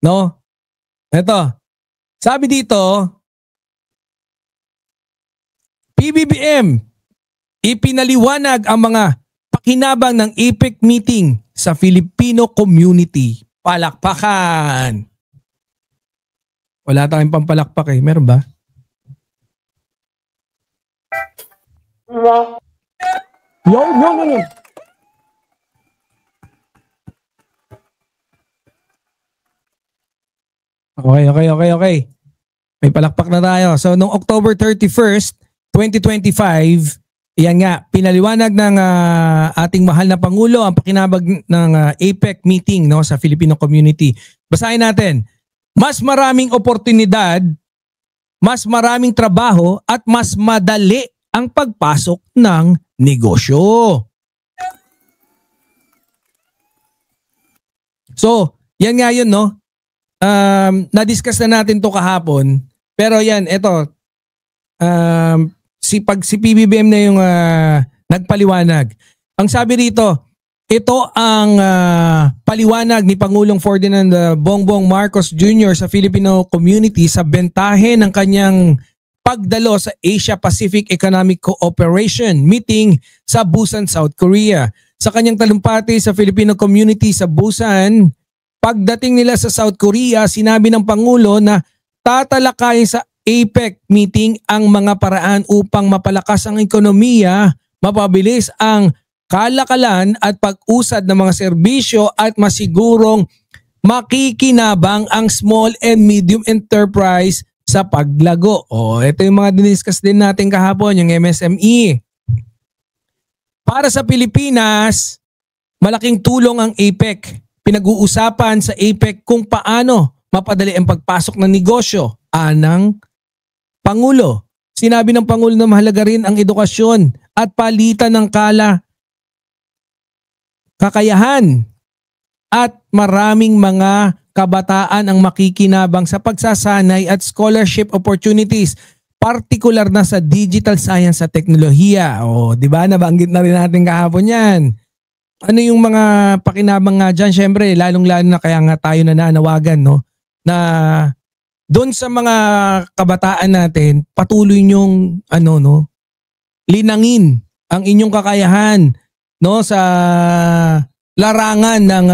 No? Ito. Sabi dito, PBBM, ipinaliwanag ang mga pakinabang ng APEC meeting sa Filipino community. Palakpakan. Wala tayong pampalakpak eh. Meron ba? No. Okay. May palakpak na tayo. So, noong October 31st, 2025, yan nga, pinaliwanag ng ating mahal na Pangulo ang pakinabang ng APEC meeting, no, sa Filipino community. Basahin natin. Mas maraming oportunidad, mas maraming trabaho at mas madali ang pagpasok ng negosyo. So, yan nga yun, no? Na-discuss na natin to kahapon. Pero yan, ito. Si PBBM na yung nagpaliwanag. Ang sabi rito, ito ang paliwanag ni Pangulong Ferdinand Bongbong Marcos Jr. sa Filipino community sa bentahe ng kanyang pagdalo sa Asia-Pacific Economic Cooperation meeting sa Busan, South Korea. Sa kanyang talumpati sa Filipino community sa Busan, pagdating nila sa South Korea, sinabi ng Pangulo na tatalakayin sa APEC meeting ang mga paraan upang mapalakas ang ekonomiya, mapabilis ang kalakalan at pag-usad ng mga serbisyo at masigurong makikinabang ang small and medium enterprise sa paglago. Ito yung mga diniscuss din natin kahapon, yung MSME. Para sa Pilipinas, malaking tulong ang APEC. Pinag-uusapan sa APEC kung paano mapadali ang pagpasok ng negosyo. Anang Pangulo. Sinabi ng Pangulo na mahalaga rin ang edukasyon at palitan ng kakayahan at maraming mga kabataan ang makikinabang sa pagsasanay at scholarship opportunities, partikular na sa digital science at teknolohiya. Di ba? Nabanggit na rin natin kahapon yan. Ano yung mga pakinabang nga dyan? Siyempre, lalong-lalo na kaya nga tayo na nanawagan, no? Na doon sa mga kabataan natin, patuloy nyong linangin ang inyong kakayahan, no, sa larangan ng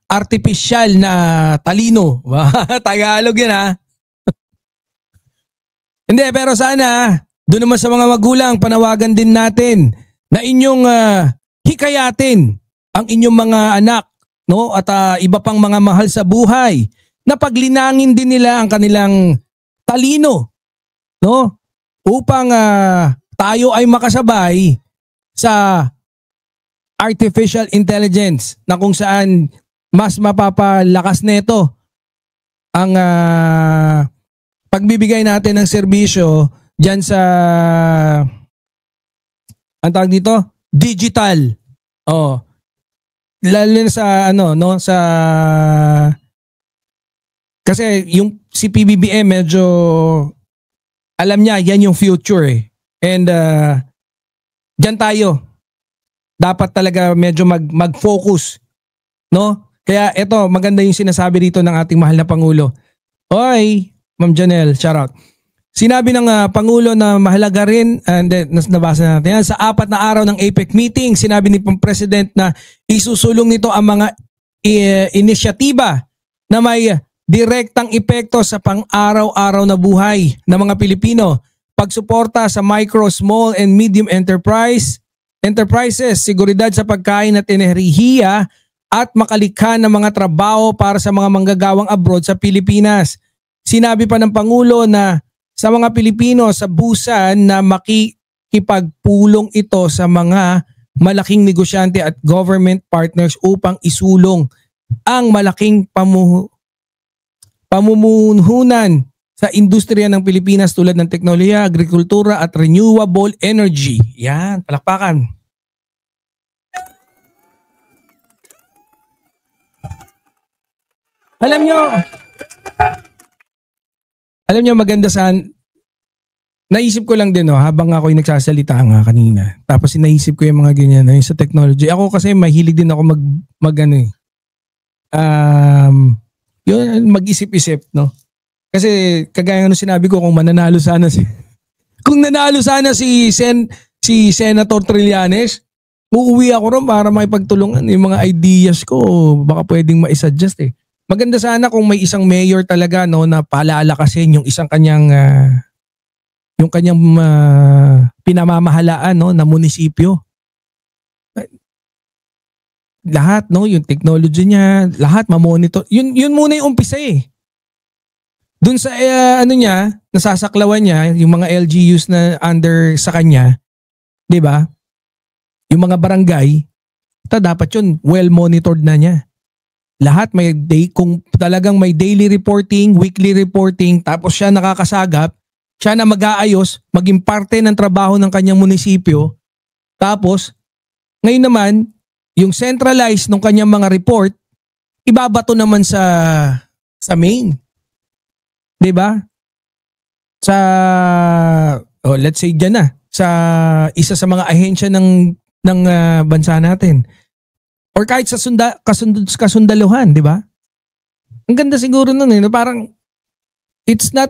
artificial na talino. Tagalog yan, ha? Hindi, pero sana doon naman sa mga magulang, panawagan din natin na inyong hikayatin ang inyong mga anak, no, at iba pang mga mahal sa buhay, na paglinangin din nila ang kanilang talino, no? Upang tayo ay makasabay sa artificial intelligence na kung saan mas mapapalakas nito ang pagbibigay natin ng serbisyo diyan sa ang tawag dito, digital. Lalo na sa sa kasi yung si PBBM medyo alam niya yan yung future eh. And diyan tayo dapat talaga medyo mag-focus, no? Kaya ito, maganda yung sinasabi rito ng ating mahal na Pangulo. Oy, Ma'am Janelle, shout out. Sinabi ng Pangulo na mahalaga rin, and nabasa natin yan, sa 4 na araw ng APEC meeting, sinabi ni President na isusulong nito ang mga inisyatiba na may direktang epekto sa pang-araw-araw na buhay ng mga Pilipino, pagsuporta sa micro, small and medium enterprises, seguridad sa pagkain at enerhiya at makalikha ng mga trabaho para sa mga manggagawang abroad sa Pilipinas. Sinabi pa ng Pangulo na sa mga Pilipino sa Busan na makikipagpulong ito sa mga malaking negosyante at government partners upang isulong ang malaking pamumuhunan sa industriya ng Pilipinas tulad ng teknolohiya, agrikultura at renewable energy. Yan, palakpakan. Alam nyo maganda naisip ko lang din habang ako'y nagsasalita nga kanina. Tapos naisip ko yung mga ganyan yung sa technology. Ako kasi mahilig din ako Yun, mag-isip-isip, no? Kasi kagaya ng sinabi ko, kung mananalo sana kung nanalo sana si Senator Trillanes, uuwi ako ron para makipagtulungan yung mga ideas ko, baka pwedeng ma-suggest eh. Maganda sana kung may isang mayor talaga, no, na palalakasin yung isang kanyang pinamamahalaan, no, na munisipyo. Lahat, no, yung technology niya, lahat ma-monitor. Yun muna yung umpisa eh. Doon sa nasasaklawan niya, yung mga LGUs na under sa kanya, 'di ba? Yung mga barangay, dapat yun well monitored na niya. Lahat kung talagang may daily reporting, weekly reporting, tapos siya nakakasagap, siya na mag-aayos, maging parte ng trabaho ng kanyang munisipyo. Tapos ngayon naman, yung centralized ng kanyang mga report, ibabato naman sa main. 'Di ba? Let's say diyan na sa isa sa mga ahensya ng bansa natin. Or kahit sa kasundaluhan, 'di ba? Ang ganda siguro nun eh, parang it's not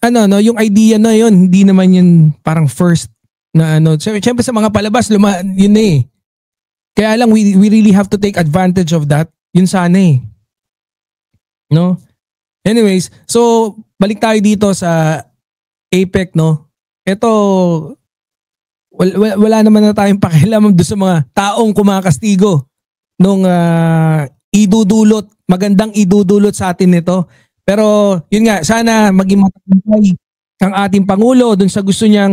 yung idea na yun, hindi naman yun parang first na Siyempre sa mga palabas yun na eh. Kaya lang we really have to take advantage of that. Yun sana eh. No? Anyways, so balik tayo dito sa APEC, no? Ito, wala naman na tayong pakialam doon sa mga taong kumakastigo nung magandang idudulot sa atin nito. Pero yun nga, sana maging matagumpay ang ating Pangulo doon sa gusto niyang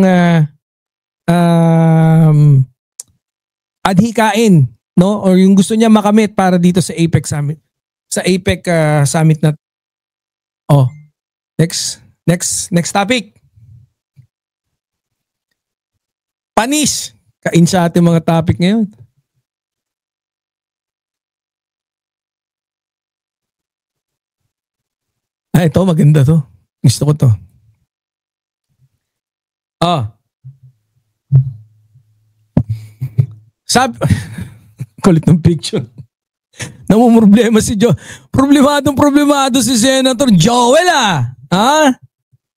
adhikain, no? Or yung gusto niya makamit para dito sa APEC Summit. Sa APEC Summit na. Oh, next topic. Panis. Kain sa ating mga topic ngayon. Ito maganda to. Gusto ko to. Kulit ng picture. Namumroblema si Joe. Problemado si Senator Joel ah. Ha?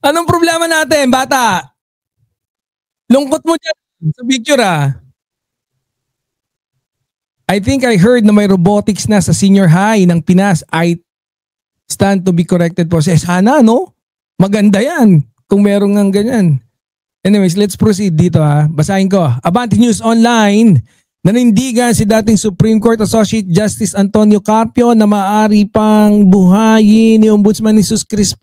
Anong problema natin, bata? Lungkot mo dyan sa picture ah. I think I heard na may robotics na sa senior high ng Pinas. I stand to be corrected po. Sana no? Maganda yan kung meron ng ganyan. Anyways, let's proceed dito ha. Basahin ko. Abante News Online. Nanindigan si dating Supreme Court Associate Justice Antonio Carpio na maaari pang buhayin ni Ombudsman Jesus Crispin